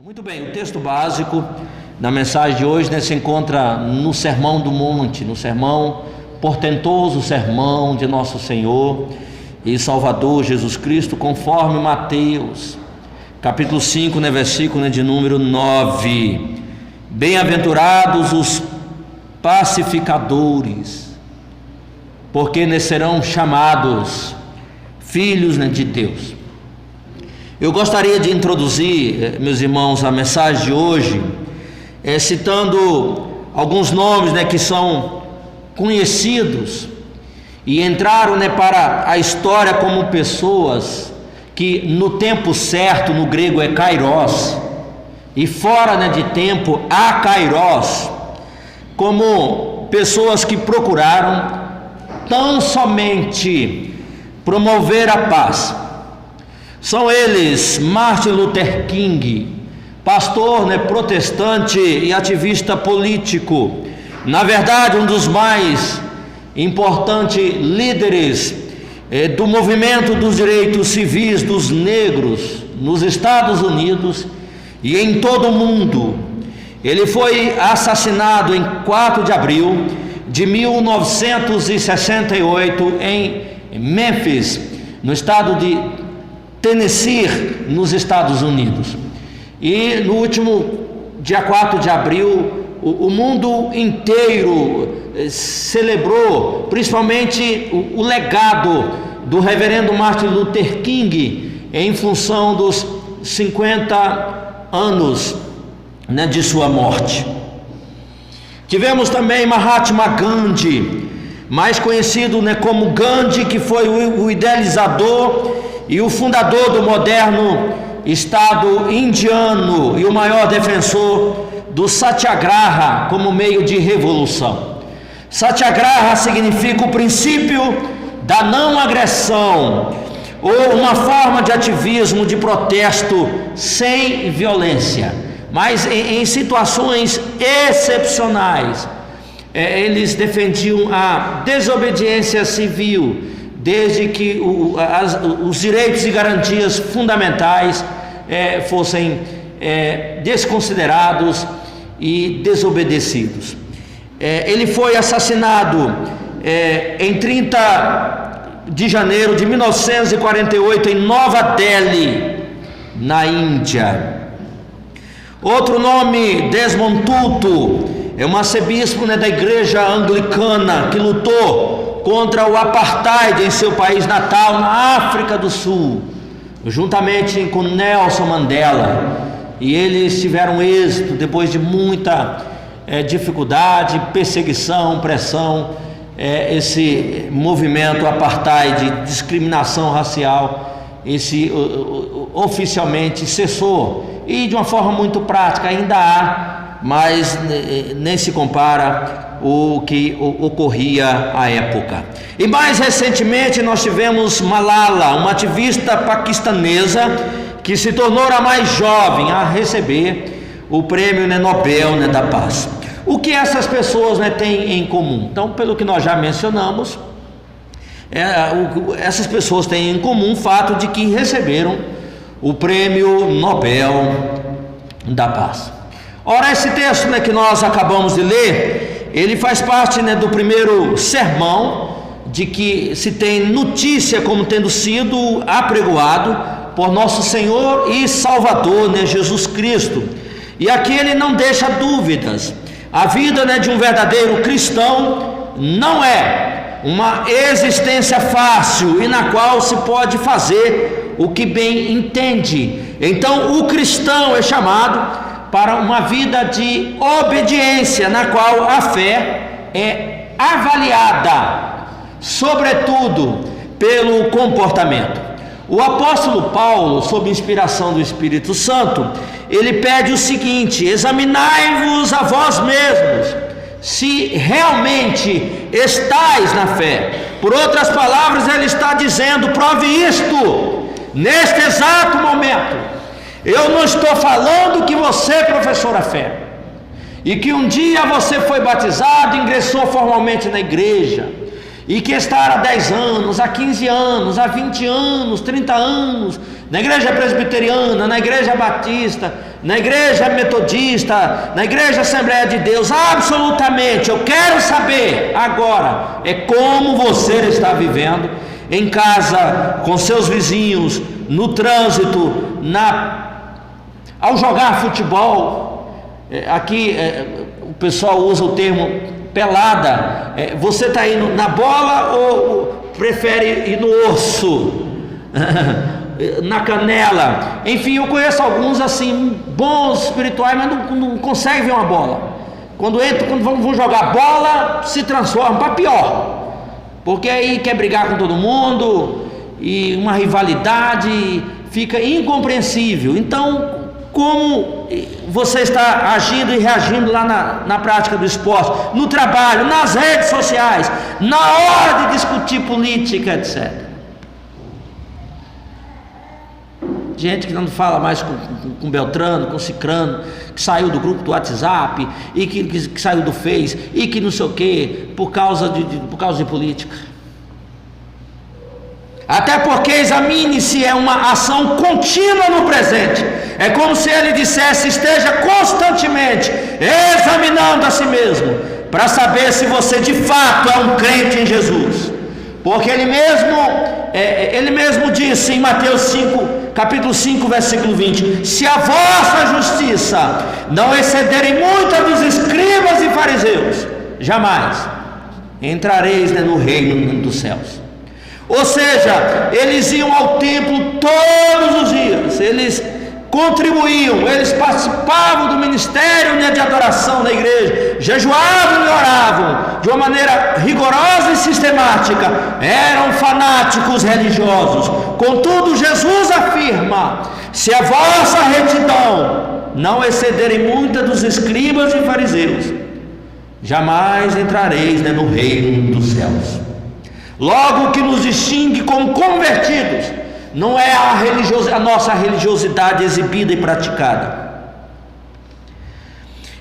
Muito bem, o texto básico da mensagem de hoje, se encontra no Sermão do Monte, no sermão portentoso, sermão de nosso Senhor e Salvador Jesus Cristo, conforme Mateus, capítulo 5, versículo de número 9. Bem-aventurados os pacificadores, porque eles serão chamados filhos de Deus. Eu gostaria de introduzir, meus irmãos, a mensagem de hoje, citando alguns nomes que são conhecidos e entraram para a história como pessoas que no tempo certo, no grego é kairos, e fora de tempo, akairos, como pessoas que procuraram tão somente promover a paz. São eles Martin Luther King, pastor protestante e ativista político, na verdade um dos mais importantes líderes do movimento dos direitos civis dos negros nos Estados Unidos e em todo o mundo. Ele foi assassinado em 4 de abril de 1968 em Memphis, no estado de Tennessee, nos Estados Unidos. E no último dia 4 de abril, o mundo inteiro celebrou, principalmente o legado do reverendo Martin Luther King, em função dos 50 anos de sua morte. Tivemos também Mahatma Gandhi, mais conhecido como Gandhi, que foi o idealizador e o fundador do moderno Estado indiano e o maior defensor do Satyagraha como meio de revolução. Satyagraha significa o princípio da não agressão, ou uma forma de ativismo, de protesto sem violência, mas em situações excepcionais. Eles defendiam a desobediência civil, desde que os direitos e garantias fundamentais fossem desconsiderados e desobedecidos. Ele foi assassinado em 30 de janeiro de 1948 em Nova Delhi, na Índia. Outro nome, Desmond Tutu, é um arcebispo da igreja anglicana que lutou contra o apartheid em seu país natal, na África do Sul, juntamente com Nelson Mandela, e eles tiveram êxito depois de muita dificuldade, perseguição, pressão. Esse movimento apartheid, discriminação racial, oficialmente cessou, e de uma forma muito prática ainda há, mas nem se compara o que ocorria à época. E mais recentemente nós tivemos Malala, uma ativista paquistanesa que se tornou a mais jovem a receber o prêmio Nobel da Paz. O que essas pessoas têm em comum? Então, pelo que nós já mencionamos, essas pessoas têm em comum o fato de que receberam o prêmio Nobel da Paz. Ora, esse texto que nós acabamos de ler, ele faz parte do primeiro sermão de que se tem notícia como tendo sido apregoado por nosso Senhor e Salvador, Jesus Cristo. E aqui ele não deixa dúvidas. A vida de um verdadeiro cristão não é uma existência fácil e na qual se pode fazer o que bem entende. Então o cristão é chamado para uma vida de obediência, na qual a fé é avaliada, sobretudo pelo comportamento. O apóstolo Paulo, sob inspiração do Espírito Santo, ele pede o seguinte: examinai-vos a vós mesmos, se realmente estáis na fé. Por outras palavras, ele está dizendo: prove isto, neste exato momento. Eu não estou falando que você professou a fé, e que um dia você foi batizado, ingressou formalmente na igreja, e que está há 10 anos, há 15 anos, há 20 anos, 30 anos, na igreja presbiteriana, na igreja batista, na igreja metodista, na igreja Assembleia de Deus, absolutamente, eu quero saber agora, é como você está vivendo em casa, com seus vizinhos, no trânsito, ao jogar futebol. Aqui o pessoal usa o termo pelada. Você está indo na bola ou prefere ir no osso? Na canela? Enfim, eu conheço alguns assim, bons espirituais, mas não conseguem ver uma bola. Quando vão jogar bola, se transforma para pior, porque aí quer brigar com todo mundo, e uma rivalidade fica incompreensível. Então, como você está agindo e reagindo lá na prática do esporte, no trabalho, nas redes sociais, na hora de discutir política, etc. Gente que não fala mais com Beltrano, com Cicrano, que saiu do grupo do WhatsApp, e que saiu do Face, e que não sei o que, por causa de política. Até porque, examine-se, é uma ação contínua no presente. É como se ele dissesse: esteja constantemente examinando a si mesmo, para saber se você de fato é um crente em Jesus. Porque ele mesmo disse em Mateus 5, capítulo 5, versículo 20: se a vossa justiça não excederem muito a dos escribas e fariseus, jamais entrareis no reino dos céus. Ou seja, eles iam ao templo todos os dias, eles contribuíam, eles participavam do ministério de adoração da igreja, jejuavam e oravam de uma maneira rigorosa e sistemática, eram fanáticos religiosos. Contudo, Jesus afirma: se a vossa retidão não excederem muita dos escribas e fariseus, jamais entrareis no reino dos céus. Logo, o que nos distingue como convertidos não é a nossa religiosidade exibida e praticada,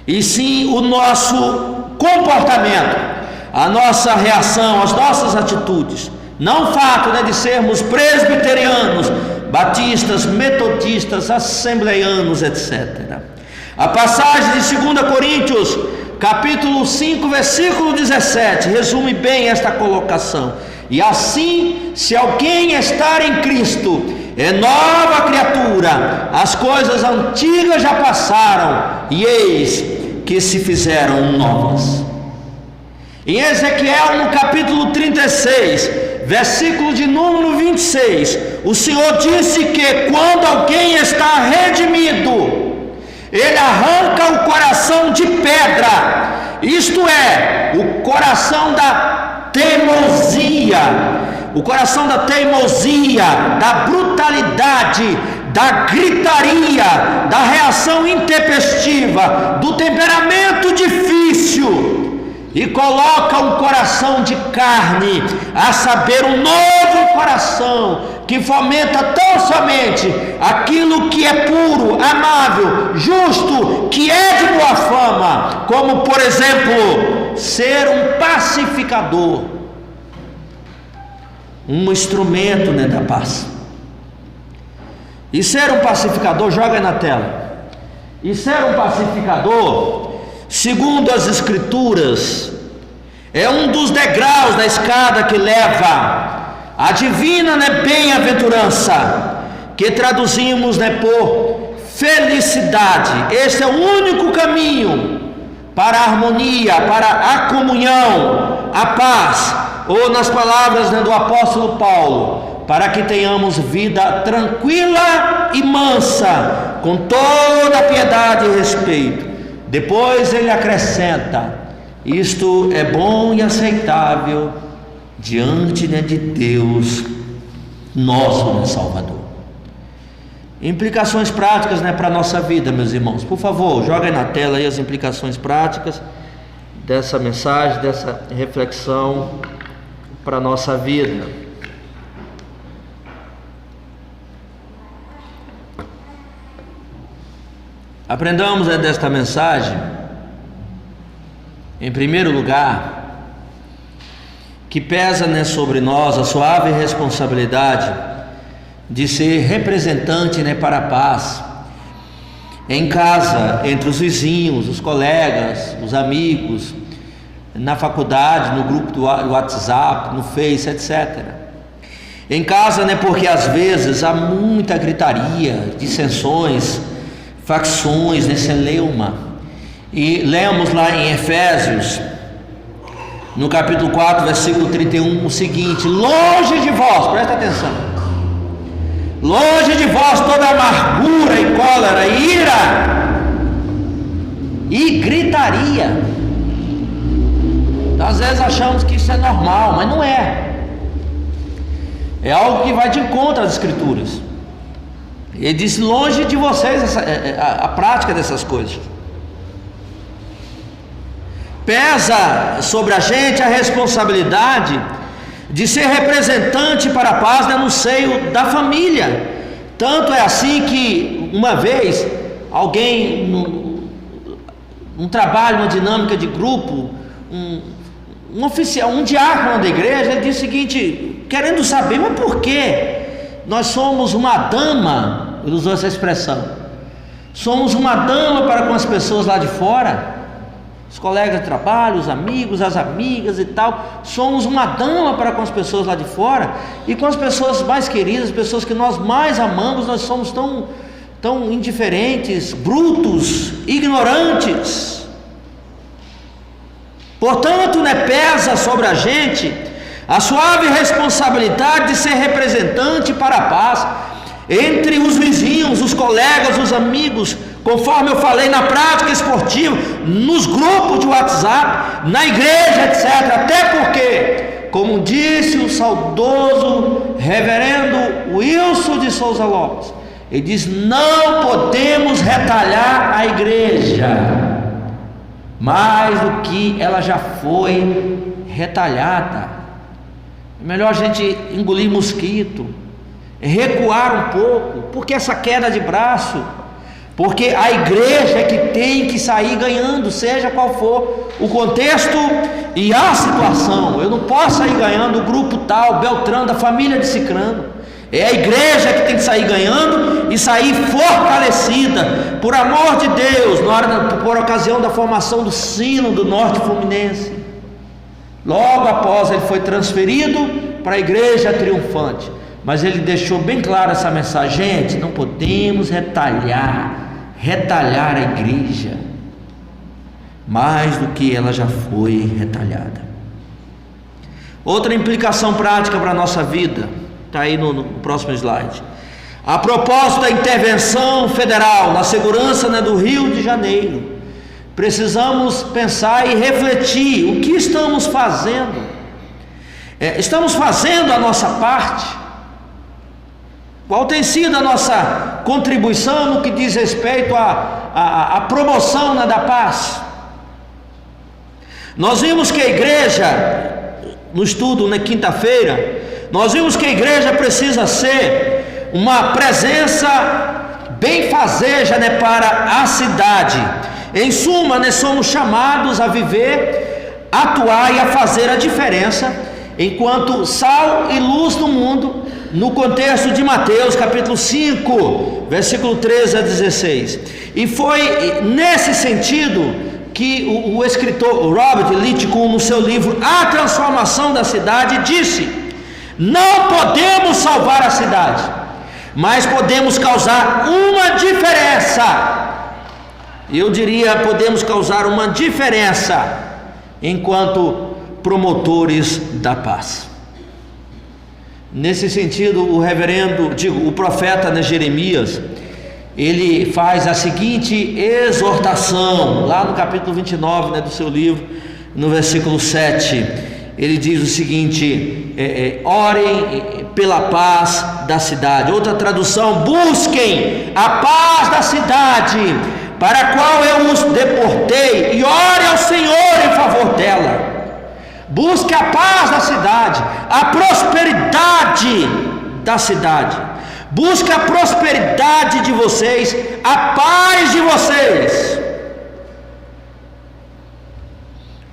e sim o nosso comportamento, a nossa reação, as nossas atitudes. Não o fato de sermos presbiterianos, batistas, metodistas, assembleianos, etc. A passagem de 2 Coríntios, capítulo 5, versículo 17, resume bem esta colocação. E assim, se alguém estar em Cristo, é nova criatura, as coisas antigas já passaram, e eis que se fizeram novas. Em Ezequiel, no capítulo 36, versículo de número 26, o Senhor disse que quando alguém está redimido, Ele arranca o coração de pedra, isto é, o coração da teimosia, da brutalidade, da gritaria, da reação intempestiva, do temperamento difícil, e coloca um coração de carne, a saber, um novo coração, que fomenta tão somente aquilo que é puro, amável, justo, que é de boa fama, como, por exemplo, ser um pacificador, um instrumento da paz. E ser um pacificador, joga aí na tela. E ser um pacificador, segundo as Escrituras, é um dos degraus da escada que leva a divina bem-aventurança, que traduzimos por felicidade. Este é o único caminho para a harmonia, para a comunhão, a paz, ou nas palavras do apóstolo Paulo, para que tenhamos vida tranquila e mansa, com toda a piedade e respeito. Depois ele acrescenta: isto é bom e aceitável diante de Deus, nosso Salvador. Implicações práticas para a nossa vida, meus irmãos. Por favor, joga aí na tela aí as implicações práticas dessa mensagem, dessa reflexão para a nossa vida. Aprendamos desta mensagem, em primeiro lugar, que pesa, né, sobre nós a suave responsabilidade de ser representante, né, para a paz em casa, entre os vizinhos, os colegas, os amigos, na faculdade, no grupo do WhatsApp, no Face, etc. Em casa, né, porque às vezes há muita gritaria, dissensões, facções, né, celeuma. E lemos lá em Efésios, no capítulo 4, versículo 31, o seguinte: longe de vós, presta atenção, longe de vós toda amargura e cólera, e ira e gritaria. Então, às vezes achamos que isso é normal, mas não é. É algo que vai de encontro às Escrituras. Ele diz: longe de vocês a prática dessas coisas. Pesa sobre a gente a responsabilidade de ser representante para a paz, né, no seio da família. Tanto é assim que uma vez alguém, num trabalho, uma dinâmica de grupo, um oficial, um diácono da igreja, ele disse o seguinte, querendo saber, mas por que nós somos uma dama, ele usou essa expressão, somos uma dama para com as pessoas lá de fora, os colegas de trabalho, os amigos, as amigas e tal, somos uma dama para com as pessoas lá de fora, e com as pessoas mais queridas, as pessoas que nós mais amamos, nós somos tão indiferentes, brutos, ignorantes. Portanto, né, pesa sobre a gente a suave responsabilidade de ser representante para a paz entre os vizinhos, os colegas, os amigos, conforme eu falei, na prática esportiva, nos grupos de WhatsApp, na igreja, etc. Até porque, como disse o saudoso reverendo Wilson de Souza Lopes, ele diz: não podemos retalhar a igreja mais do que ela já foi retalhada. É melhor a gente engolir mosquito, recuar um pouco, porque essa queda de braço, porque a igreja é que tem que sair ganhando, seja qual for o contexto e a situação. Eu não posso sair ganhando o grupo tal, Beltrano, da família de Cicrano. É a igreja que tem que sair ganhando e sair fortalecida, por amor de Deus, por ocasião da formação do Sino do Norte Fluminense. Logo após ele foi transferido para a igreja triunfante, mas ele deixou bem clara essa mensagem: gente, não podemos retalhar a igreja mais do que ela já foi retalhada. Outra implicação prática para a nossa vida está aí no próximo slide. A propósito da intervenção federal na segurança, né, do Rio de Janeiro, precisamos pensar e refletir o que estamos fazendo. Estamos fazendo a nossa parte? Qual tem sido a nossa contribuição no que diz respeito à promoção, né, da paz? Nós vimos que a igreja, no estudo na quinta-feira, nós vimos que a igreja precisa ser uma presença benfazeja, né, para a cidade. Em suma, né, somos chamados a viver, atuar e a fazer a diferença enquanto sal e luz no mundo, no contexto de Mateus capítulo 5, versículo 13 a 16. E foi nesse sentido que o escritor Robert Lichtcon, no seu livro A Transformação da Cidade, disse: não podemos salvar a cidade, mas podemos causar uma diferença. Eu diria, podemos causar uma diferença enquanto promotores da paz. Nesse sentido, o profeta, né, Jeremias, ele faz a seguinte exortação, lá no capítulo 29, né, do seu livro, no versículo 7, ele diz o seguinte: orem pela paz da cidade. Outra tradução: busquem a paz da cidade, para a qual eu os deportei, e ore ao Senhor em favor dela. Busque a paz da cidade, a prosperidade da cidade. Busque a prosperidade de vocês, a paz de vocês,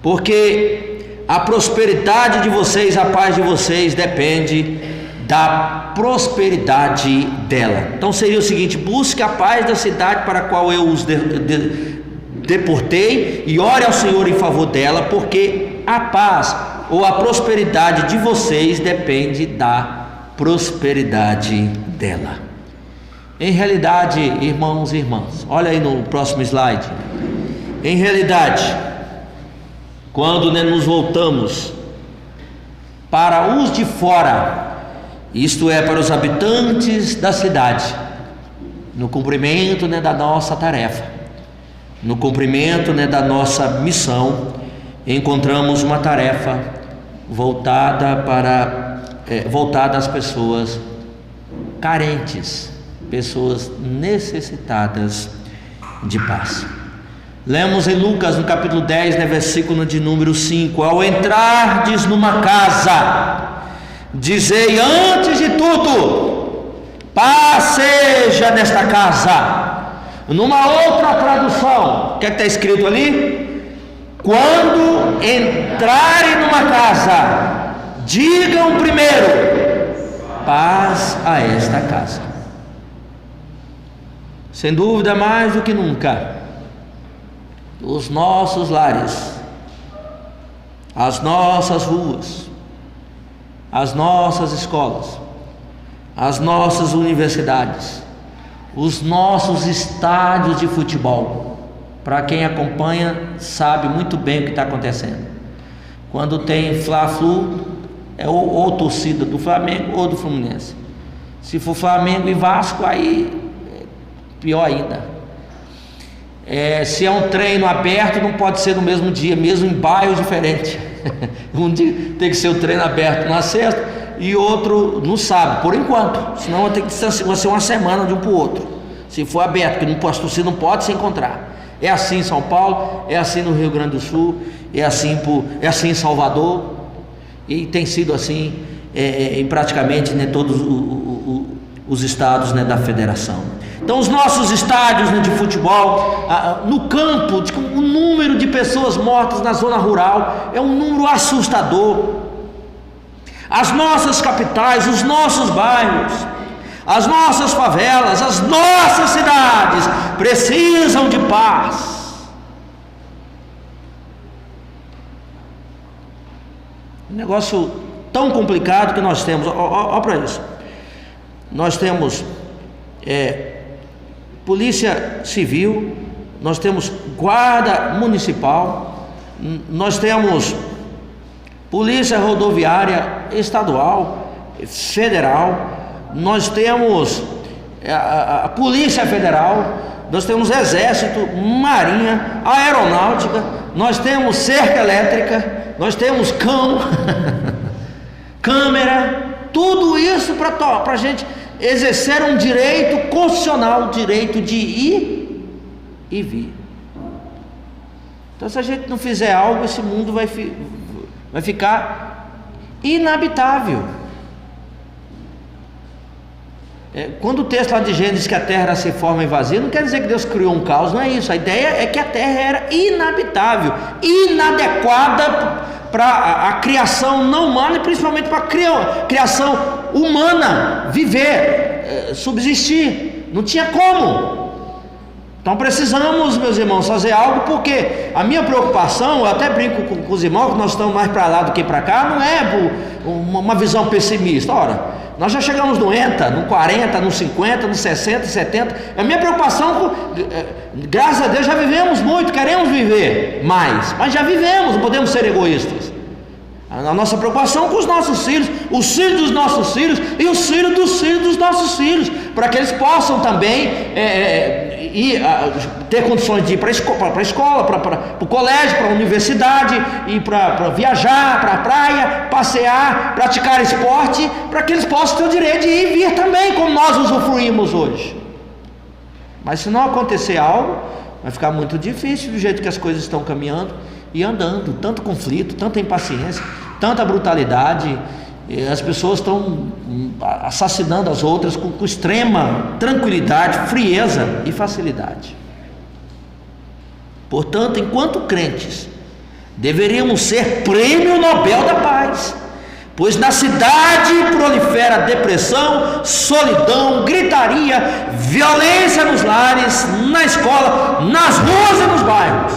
porque a prosperidade de vocês, a paz de vocês depende da prosperidade dela. Então seria o seguinte: busque a paz da cidade para a qual eu os deportei e ore ao Senhor em favor dela, porque a paz ou a prosperidade de vocês depende da prosperidade dela. Em realidade, irmãos e irmãs, olha aí no próximo slide. Em realidade, quando nos voltamos para os de fora, isto é, para os habitantes da cidade, no cumprimento da nossa tarefa, no cumprimento da nossa missão, encontramos uma tarefa voltada às pessoas carentes, pessoas necessitadas de paz. Lemos em Lucas, no capítulo 10, versículo de número 5: ao entrardes numa casa, dizei antes de tudo, paz seja nesta casa. Numa outra tradução, o que está escrito ali? Quando entrarem numa casa, digam primeiro, paz a esta casa. Sem dúvida, mais do que nunca, os nossos lares, as nossas ruas, as nossas escolas, as nossas universidades, os nossos estádios de futebol, para quem acompanha sabe muito bem o que está acontecendo. Quando tem Fla-Flu, é ou torcida do Flamengo ou do Fluminense. Se for Flamengo e Vasco, aí é pior ainda. Se é um treino aberto, não pode ser no mesmo dia, mesmo em bairros diferentes. Um dia tem que ser o treino aberto na sexta e outro no sábado, por enquanto. Senão vai ter que ser uma semana de um para o outro. Se for aberto, porque a torcida não pode se encontrar. É assim em São Paulo, é assim no Rio Grande do Sul, é assim em Salvador, e tem sido assim em praticamente todos os estados da federação. Então os nossos estádios de futebol, no campo, o número de pessoas mortas na zona rural é um número assustador. As nossas capitais, os nossos bairros, as nossas favelas, as nossas cidades precisam de paz. Um negócio tão complicado que nós temos. Olha para isso. Nós temos polícia civil, nós temos guarda municipal, nós temos polícia rodoviária estadual, federal, nós temos a Polícia Federal, nós temos Exército, Marinha, Aeronáutica, nós temos cerca elétrica, nós temos cão, câmera, tudo isso para a gente exercer um direito constitucional, o direito de ir e vir. Então, se a gente não fizer algo, esse mundo vai ficar inabitável. Quando o texto lá de Gênesis diz que a terra era sem forma e vazia, não quer dizer que Deus criou um caos, não é isso. A ideia é que a terra era inabitável, inadequada para a criação não humana e principalmente para a criação humana viver, subsistir. Não tinha como. Então precisamos, meus irmãos, fazer algo, porque a minha preocupação, eu até brinco com os irmãos que nós estamos mais para lá do que para cá, não é uma visão pessimista. Ora, nós já chegamos no 90, no 40, no 50, no 60, 70. A minha preocupação, graças a Deus, já vivemos muito, queremos viver mais, mas já vivemos, não podemos ser egoístas. A nossa preocupação com os nossos filhos, os filhos dos nossos filhos e os filhos dos nossos filhos, para que eles possam também ter condições de ir para a escola, para o colégio, para a universidade, ir para viajar, para a praia, passear, praticar esporte, para que eles possam ter o direito de ir e vir também, como nós usufruímos hoje. Mas se não acontecer algo, vai ficar muito difícil do jeito que as coisas estão caminhando e andando, tanto conflito, tanta impaciência, tanta brutalidade. As pessoas estão assassinando as outras com extrema tranquilidade, frieza e facilidade. Portanto, enquanto crentes, deveríamos ser prêmio Nobel da paz, pois na cidade prolifera depressão, solidão, gritaria, violência nos lares, na escola, nas ruas e nos bairros,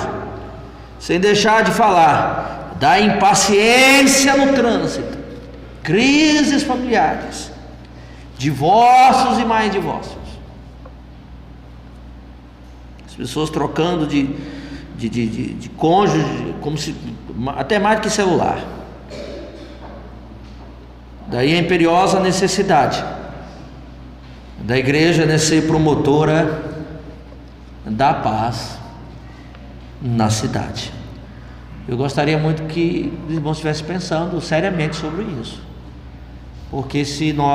sem deixar de falar da impaciência no trânsito, crises familiares, divórcios e mais divórcios, as pessoas trocando de cônjuge, como se, até mais do que celular. Daí a imperiosa necessidade da igreja ser promotora da paz na cidade. Eu gostaria muito que os irmãos estivessem pensando seriamente sobre isso, porque se não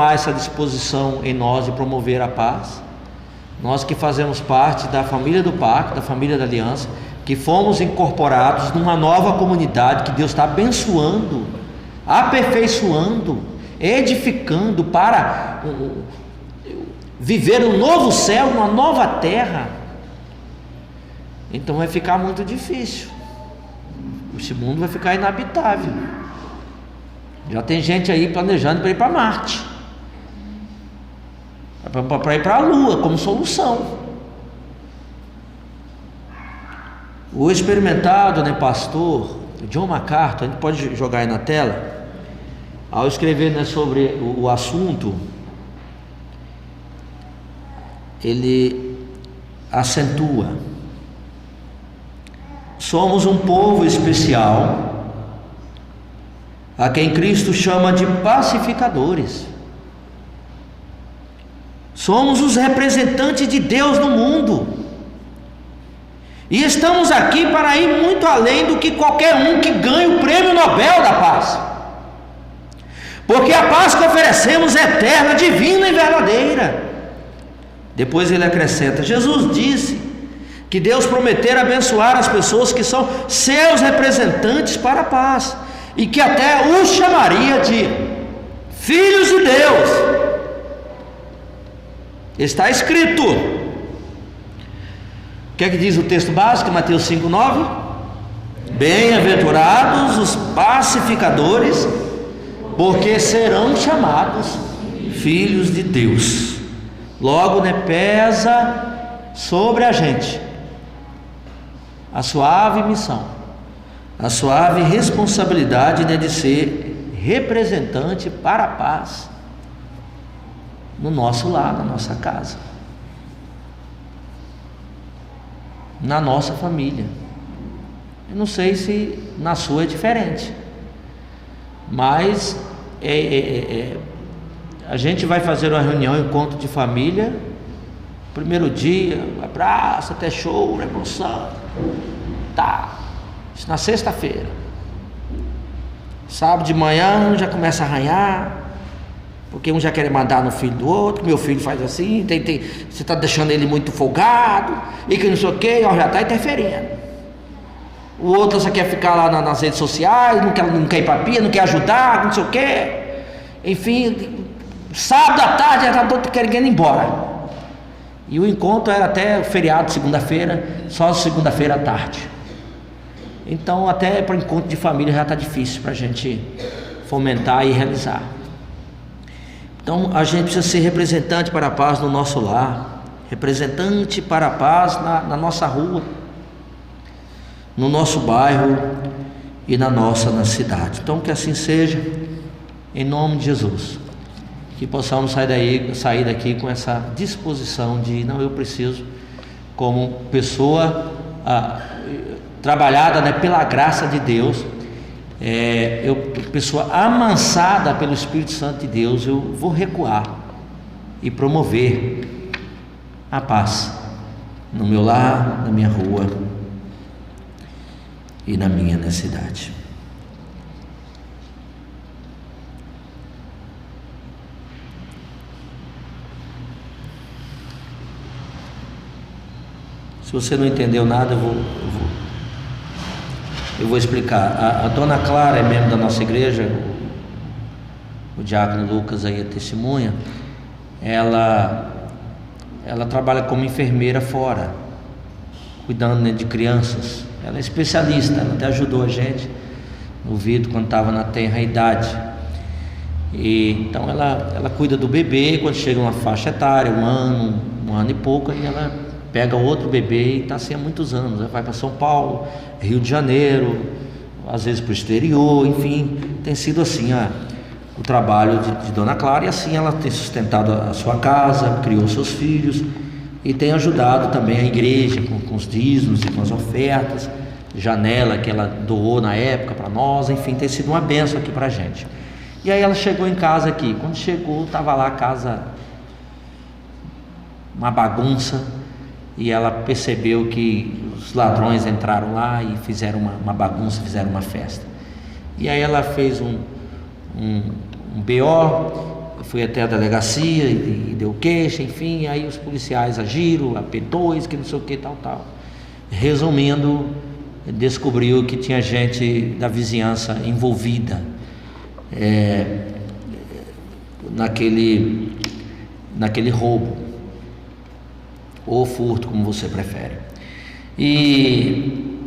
há essa disposição em nós de promover a paz, nós que fazemos parte da família do pacto, da família da aliança, que fomos incorporados numa nova comunidade que Deus está abençoando, aperfeiçoando, edificando para viver um novo céu, uma nova terra, então vai ficar muito difícil, esse mundo vai ficar inabitável. Já tem gente aí planejando para ir para Marte, para ir para a Lua como solução. O experimentado, pastor John MacArthur, a gente pode jogar aí na tela, ao escrever sobre o assunto, ele acentua: somos um povo especial, a quem Cristo chama de pacificadores. Somos os representantes de Deus no mundo. E estamos aqui para ir muito além do que qualquer um que ganhe o prêmio Nobel da paz. Porque a paz que oferecemos é eterna, divina e verdadeira. Depois ele acrescenta: Jesus disse que Deus prometera abençoar as pessoas que são seus representantes para a paz, e que até os chamaria de filhos de Deus. Está escrito. O que é que diz o texto básico, Mateus 5:9? Bem-aventurados os pacificadores, porque serão chamados filhos de Deus. Logo, pesa sobre a gente a suave missão, a suave responsabilidade de ser representante para a paz no nosso lar, na nossa casa, na nossa família. Eu não sei se na sua é diferente, mas a gente vai fazer uma reunião, um encontro de família, primeiro dia, abraço, até show, emoção, tá, isso na sexta-feira. Sábado de manhã já começa a arranhar, porque um já quer mandar no filho do outro, meu filho faz assim, você está deixando ele muito folgado, e que não sei o que, já está interferindo. O outro só quer ficar lá nas redes sociais, não quer ir para a pia, não quer ajudar, não sei o que. Enfim, sábado à tarde já está todo querendo ir embora. E o encontro era até feriado, segunda-feira, só segunda-feira à tarde. Então até para encontro de família já está difícil para a gente fomentar e realizar. Então a gente precisa ser representante para a paz no nosso lar, representante para a paz na nossa rua, no nosso bairro e na cidade. Então que assim seja, em nome de Jesus, que possamos sair daqui com essa disposição de eu preciso, como pessoa trabalhada pela graça de Deus, pessoa amansada pelo Espírito Santo de Deus, eu vou recuar e promover a paz no meu lar, na minha rua e na minha cidade. Se você não entendeu nada, eu vou explicar. A dona Clara é membro da nossa igreja, o diácono Lucas aí é testemunha. Ela trabalha como enfermeira fora, cuidando, né, de crianças. Ela é especialista, ela até ajudou a gente no Vitor quando estava na tenra idade. E então ela cuida do bebê quando chega uma faixa etária, um ano e pouco, e ela pega outro bebê e está assim há muitos anos. Ela vai para São Paulo, Rio de Janeiro, às vezes para o exterior, enfim, tem sido assim o trabalho de Dona Clara, e assim ela tem sustentado a sua casa, criou seus filhos e tem ajudado também a igreja com os dízimos e com as ofertas, janela que ela doou na época para nós, enfim, tem sido uma bênção aqui para a gente. E aí ela chegou em casa aqui. Quando chegou, estava lá a casa uma bagunça, e ela percebeu que os ladrões entraram lá e fizeram uma bagunça, fizeram uma festa. E aí ela fez um BO, foi até a delegacia e deu queixa, enfim, aí os policiais agiram, a P2, que não sei o que, tal. Resumindo, descobriu que tinha gente da vizinhança envolvida naquele roubo ou furto, como você prefere, e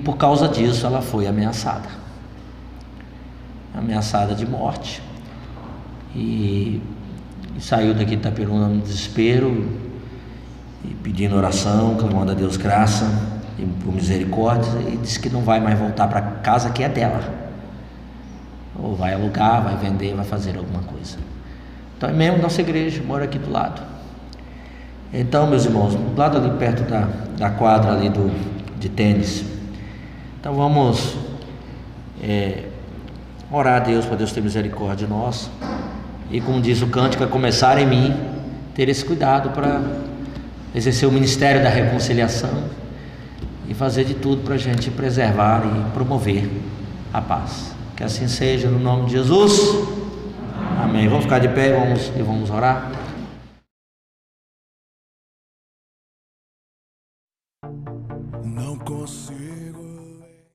por causa disso ela foi ameaçada de morte, e saiu daqui de Itaperuna no desespero e pedindo oração, clamando a Deus graça e por misericórdia, e disse que não vai mais voltar para a casa que é dela, ou vai alugar, vai vender, vai fazer alguma coisa. Então é mesmo nossa igreja, mora aqui do lado. Então, meus irmãos, do lado ali perto da quadra ali de tênis. Então vamos orar a Deus, para Deus ter misericórdia de nós, e como diz o cântico, a começar em mim, ter esse cuidado para exercer o ministério da reconciliação e fazer de tudo para a gente preservar e promover a paz. Que assim seja, no nome de Jesus. Amém. Vamos ficar de pé e vamos orar. Não consigo